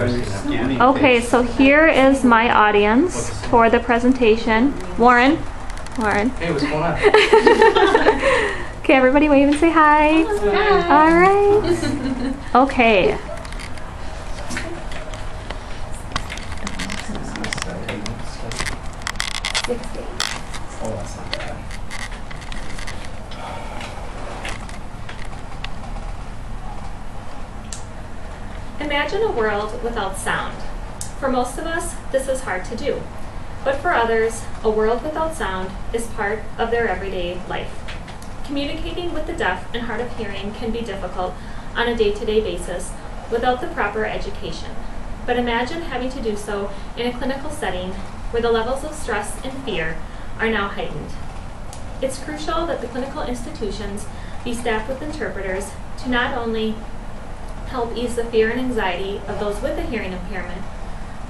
Okay, so here is my audience for the presentation. Warren. Hey, what's going on? Okay, everybody wave and say hi. Hi. All right. Okay. Oh, that's not bad. Imagine a world without sound. For most of us, this is hard to do. But for others, a world without sound is part of their everyday life. Communicating with the deaf and hard of hearing can be difficult on a day-to-day basis without the proper education. But imagine having to do so in a clinical setting where the levels of stress and fear are now heightened. It's crucial that the clinical institutions be staffed with interpreters to not only help ease the fear and anxiety of those with a hearing impairment,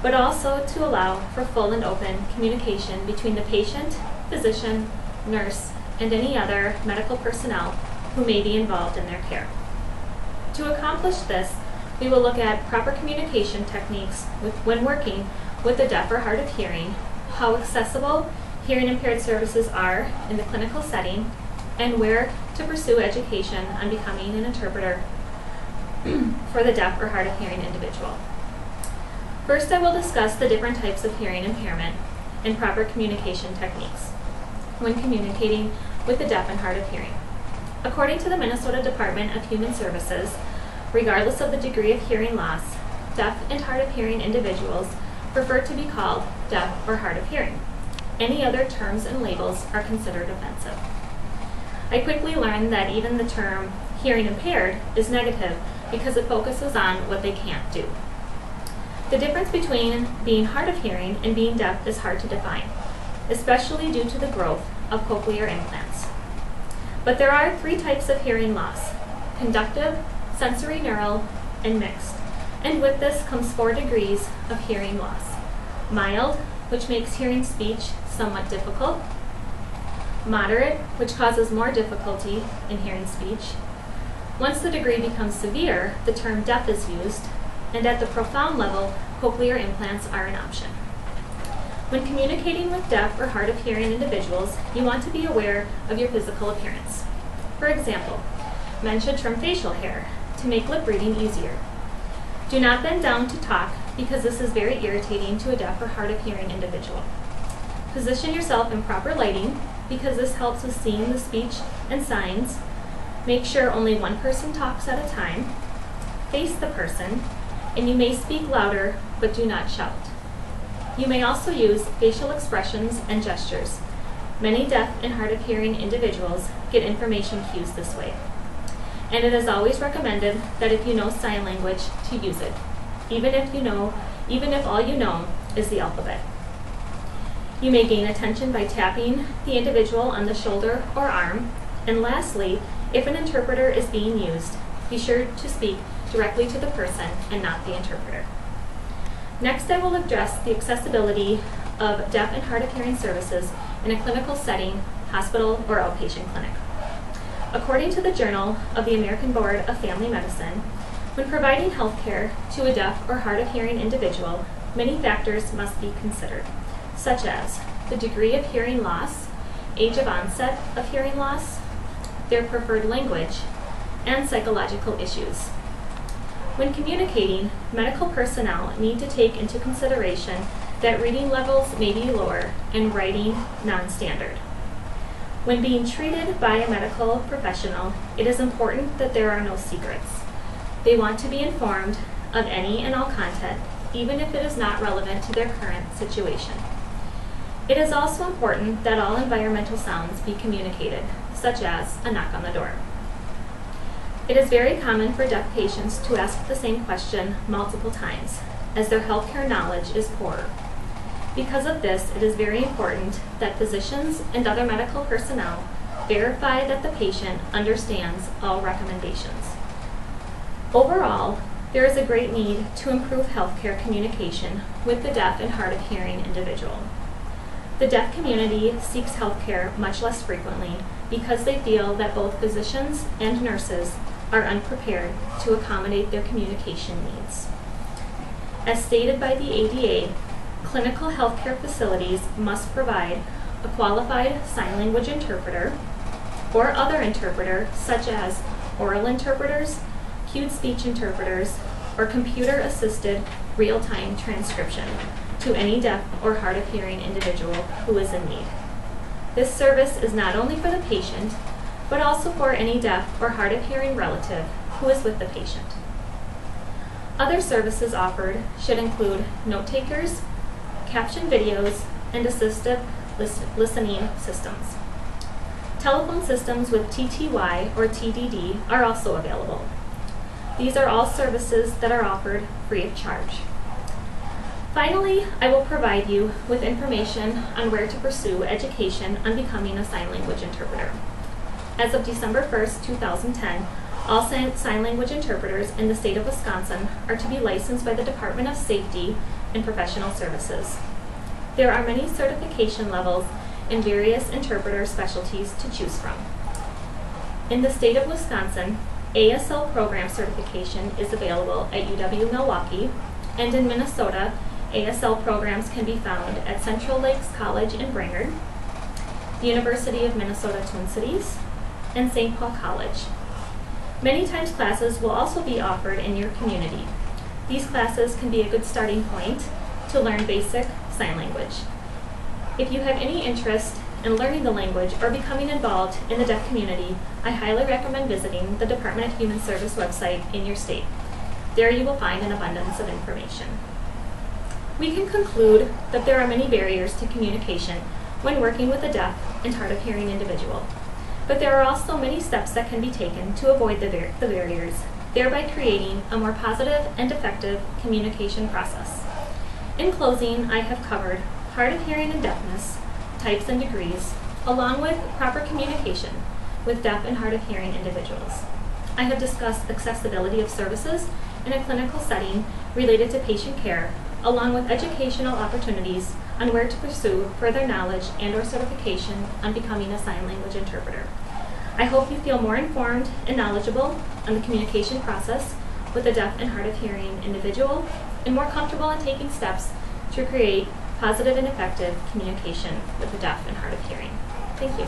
but also to allow for full and open communication between the patient, physician, nurse, and any other medical personnel who may be involved in their care. To accomplish this, we will look at proper communication techniques when working with the deaf or hard of hearing, how accessible hearing impaired services are in the clinical setting, and where to pursue education on becoming an interpreter for the deaf or hard of hearing individual. First, I will discuss the different types of hearing impairment and proper communication techniques when communicating with the deaf and hard of hearing. According to the Minnesota Department of Human Services, regardless of the degree of hearing loss, deaf and hard of hearing individuals prefer to be called deaf or hard of hearing. Any other terms and labels are considered offensive. I quickly learned that even the term hearing impaired is negative because it focuses on what they can't do. The difference between being hard of hearing and being deaf is hard to define, especially due to the growth of cochlear implants. But there are three types of hearing loss: conductive, sensory neural, and mixed. And with this comes 4 degrees of hearing loss: mild, which makes hearing speech somewhat difficult; moderate, which causes more difficulty in hearing speech; once the degree becomes severe, the term deaf is used; and at the profound level, cochlear implants are an option. When communicating with deaf or hard of hearing individuals, you want to be aware of your physical appearance. For example, men should trim facial hair to make lip reading easier. Do not bend down to talk because this is very irritating to a deaf or hard of hearing individual. Position yourself in proper lighting because this helps with seeing the speech and signs. Make sure only one person talks at a time. Face the person, and you may speak louder, but do not shout. You may also use facial expressions and gestures. Many deaf and hard of hearing individuals get information cues this way. And it is always recommended that if you know sign language, to use it, even if all you know is the alphabet. You may gain attention by tapping the individual on the shoulder or arm. And lastly, if an interpreter is being used, be sure to speak directly to the person and not the interpreter. Next, I will address the accessibility of deaf and hard of hearing services in a clinical setting, hospital, or outpatient clinic. According to the Journal of the American Board of Family Medicine, when providing health care to a deaf or hard of hearing individual, many factors must be considered, such as the degree of hearing loss, age of onset of hearing loss, their preferred language, and psychological issues. When communicating, medical personnel need to take into consideration that reading levels may be lower and writing non-standard. When being treated by a medical professional, it is important that there are no secrets. They want to be informed of any and all content, even if it is not relevant to their current situation. It is also important that all environmental sounds be communicated, such as a knock on the door. It is very common for deaf patients to ask the same question multiple times, as their healthcare knowledge is poorer. Because of this, it is very important that physicians and other medical personnel verify that the patient understands all recommendations. Overall, there is a great need to improve healthcare communication with the deaf and hard of hearing individual. The deaf community seeks healthcare much less frequently because they feel that both physicians and nurses are unprepared to accommodate their communication needs. As stated by the ADA, clinical healthcare facilities must provide a qualified sign language interpreter or other interpreter, such as oral interpreters, cued speech interpreters, or computer-assisted real-time transcription to any deaf or hard of hearing individual who is in need. This service is not only for the patient, but also for any deaf or hard of hearing relative who is with the patient. Other services offered should include note takers, caption videos, and assistive listening systems. Telephone systems with TTY or TDD are also available. These are all services that are offered free of charge. Finally, I will provide you with information on where to pursue education on becoming a sign language interpreter. As of December 1st, 2010, all sign language interpreters in the state of Wisconsin are to be licensed by the Department of Safety and Professional Services. There are many certification levels and various interpreter specialties to choose from. In the state of Wisconsin, ASL program certification is available at UW-Milwaukee, and in Minnesota, ASL programs can be found at Central Lakes College in Brainerd, the University of Minnesota Twin Cities, and St. Paul College. Many times classes will also be offered in your community. These classes can be a good starting point to learn basic sign language. If you have any interest in learning the language or becoming involved in the deaf community, I highly recommend visiting the Department of Human Service website in your state. There you will find an abundance of information. We can conclude that there are many barriers to communication when working with a deaf and hard of hearing individual. But there are also many steps that can be taken to avoid the barriers, thereby creating a more positive and effective communication process. In closing, I have covered hard of hearing and deafness, types and degrees, along with proper communication with deaf and hard of hearing individuals. I have discussed accessibility of services in a clinical setting related to patient care, along with educational opportunities on where to pursue further knowledge and/or certification on becoming a sign language interpreter. I hope you feel more informed and knowledgeable on the communication process with a deaf and hard of hearing individual, and more comfortable in taking steps to create positive and effective communication with the deaf and hard of hearing. Thank you.